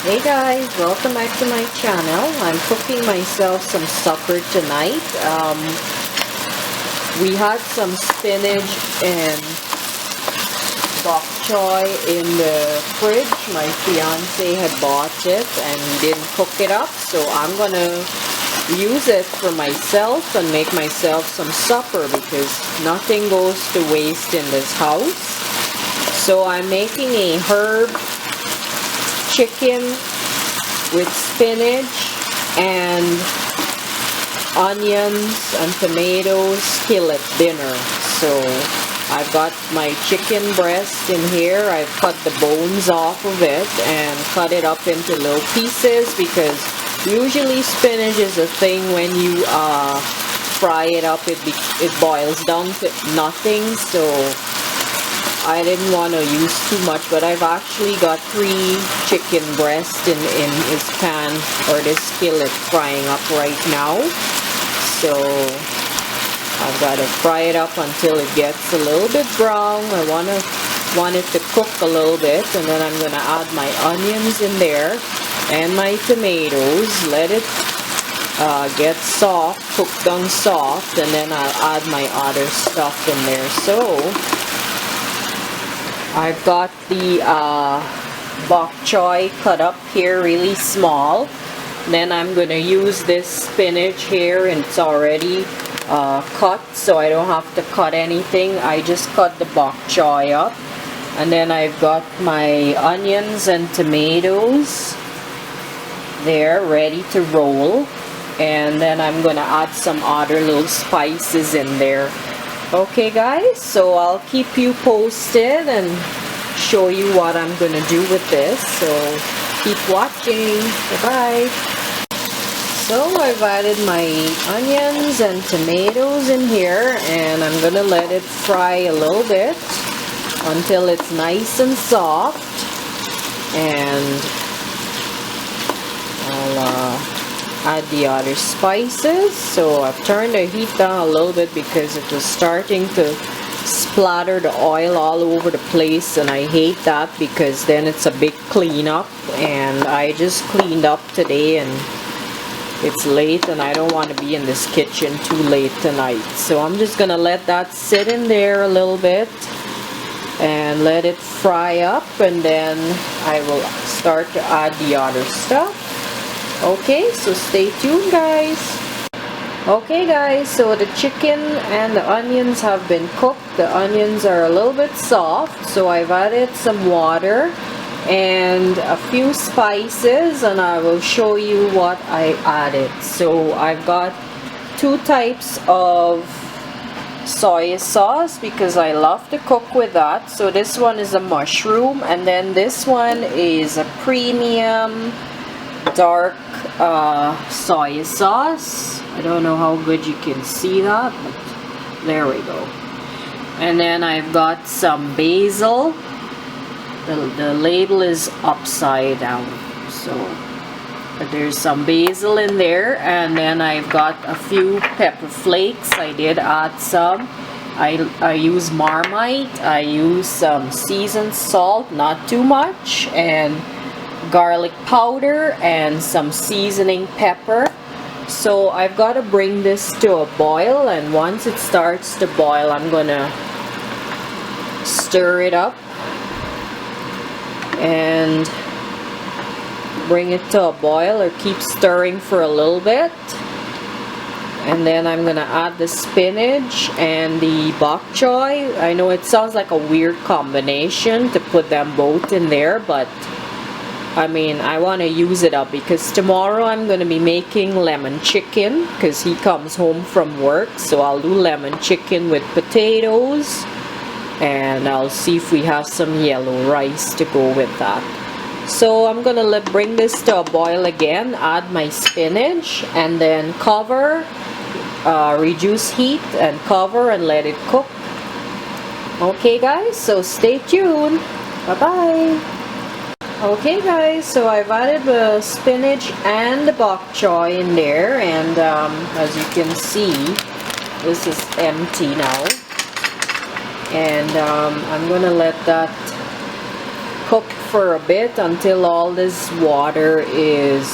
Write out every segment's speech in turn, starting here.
Hey guys, welcome back to my channel. I'm cooking myself some supper tonight. We had some spinach and bok choy in the fridge. My fiance had bought it and he didn't cook it up, so I'm gonna use it for myself and make myself some supper because nothing goes to waste in this house. So I'm making a herb chicken with spinach and onions and tomatoes skillet dinner. So I've got my chicken breast in here. I've cut the bones off of it and cut it up into little pieces because usually spinach is a thing when you fry it up, it boils down to nothing. So I didn't want to use too much, but I've actually got 3 chicken breasts in this pan or this skillet frying up right now. So I've got to fry it up until it gets a little bit brown. I want it to cook a little bit, and then I'm going to add my onions in there and my tomatoes. Let it get soft, cooked down soft, and then I'll add my other stuff in there. So I've got the bok choy cut up here really small. Then I'm going to use this spinach here, and it's already cut, so I don't have to cut anything. I just cut the bok choy up. And then I've got my onions and tomatoes there ready to roll. And then I'm going to add some other little spices in there. Okay guys, so I'll keep you posted and show you what I'm going to do with this. So keep watching. Bye-bye. So I've added my onions and tomatoes in here, and I'm going to let it fry a little bit until it's nice and soft. And I'll add the other spices. So I've turned the heat down a little bit because it was starting to splatter the oil all over the place, and I hate that because then it's a big cleanup, and I just cleaned up today and it's late and I don't want to be in this kitchen too late tonight. So I'm just gonna let that sit in there a little bit and let it fry up, and then I will start to add the other stuff. Okay, so stay tuned guys. Okay guys, so the chicken and the onions have been cooked. The onions are a little bit soft, so I've added some water and a few spices, and I will show you what I added. So I've got 2 types of soy sauce because I love to cook with that. So this one is a mushroom, and then this one is a premium dark soy sauce. I don't know how good you can see that, but there we go. And then I've got some basil. The label is upside down, so there's some basil in there. And then I've got a few pepper flakes. I did add some. I use Marmite. I use some seasoned salt, not too much, and garlic powder and some seasoning pepper. So I've got to bring this to a boil, and once it starts to boil, I'm gonna stir it up and bring it to a boil, or keep stirring for a little bit. And then I'm gonna add the spinach and the bok choy. I know it sounds like a weird combination to put them both in there, but I mean, I want to use it up because tomorrow I'm going to be making lemon chicken because he comes home from work. So I'll do lemon chicken with potatoes, and I'll see if we have some yellow rice to go with that. So I'm going to bring this to a boil again, add my spinach, and then cover, reduce heat and cover and let it cook. Okay guys, so stay tuned. Bye-bye. Okay guys, so I've added the spinach and the bok choy in there, and as you can see, this is empty now. And I'm gonna let that cook for a bit until all this water is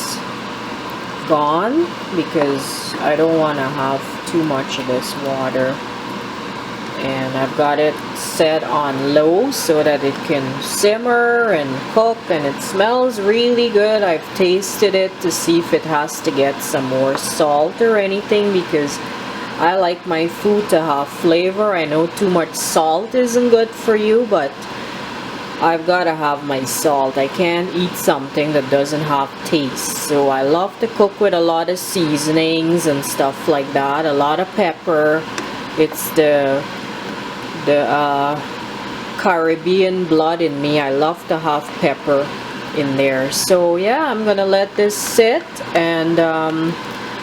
gone, because I don't want to have too much of this water. And I've got it set on low so that it can simmer and cook, and it smells really good. I've tasted it to see if it has to get some more salt or anything, because I like my food to have flavor. I know too much salt isn't good for you, but I've got to have my salt. I can't eat something that doesn't have taste. So I love to cook with a lot of seasonings and stuff like that, a lot of pepper. It's the Caribbean blood in me. I love to have pepper in there. So yeah, I'm gonna let this sit, and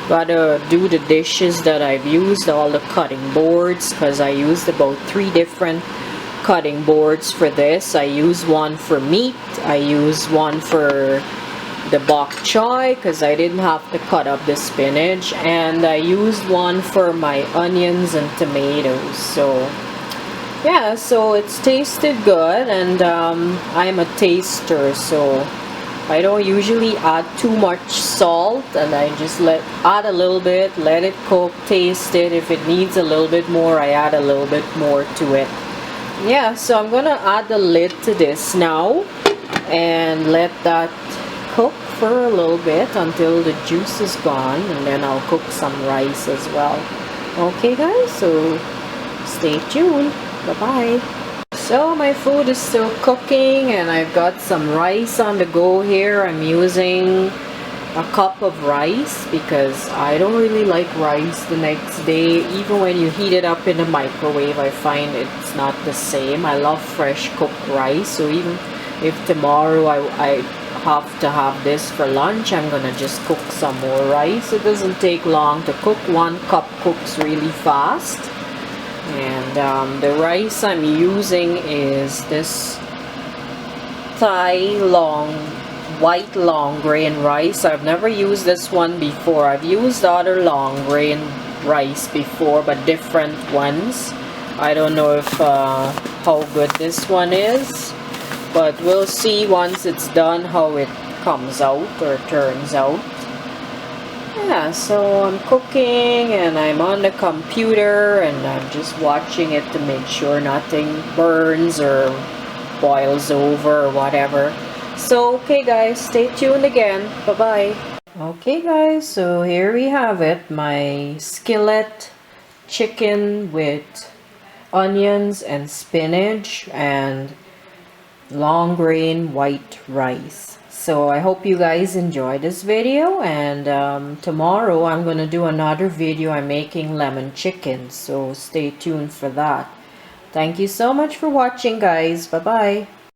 gotta do the dishes that I've used, all the cutting boards, because I used about 3 different cutting boards for this. I used one for meat, I used one for the bok choy because I didn't have to cut up the spinach, and I used one for my onions and tomatoes. So yeah, so it's tasted good, and I'm a taster, so I don't usually add too much salt, and I just add a little bit, let it cook, taste it. If it needs a little bit more, I add a little bit more to it. Yeah, so I'm gonna add the lid to this now and let that cook for a little bit until the juice is gone, and then I'll cook some rice as well. Okay guys, so stay tuned. Bye-bye. So my food is still cooking, and I've got some rice on the go here. I'm using a cup of rice because I don't really like rice the next day. Even when you heat it up in the microwave, I find it's not the same. I love fresh cooked rice, so even if tomorrow I have to have this for lunch, I'm gonna just cook some more rice. It doesn't take long to cook. 1 cup cooks really fast. And the rice I'm using is this Thai white long grain rice. I've never used this one before. I've used other long grain rice before, but different ones. I don't know if how good this one is, but we'll see once it's done how it comes out or turns out. Yeah, so I'm cooking and I'm on the computer and I'm just watching it to make sure nothing burns or boils over or whatever. So okay guys, stay tuned again. Bye bye. Okay guys, so here we have it, my skillet chicken with onions and spinach and long grain white rice. So I hope you guys enjoyed this video, and tomorrow I'm gonna do another video. I'm making lemon chicken, so stay tuned for that. Thank you so much for watching guys. Bye bye.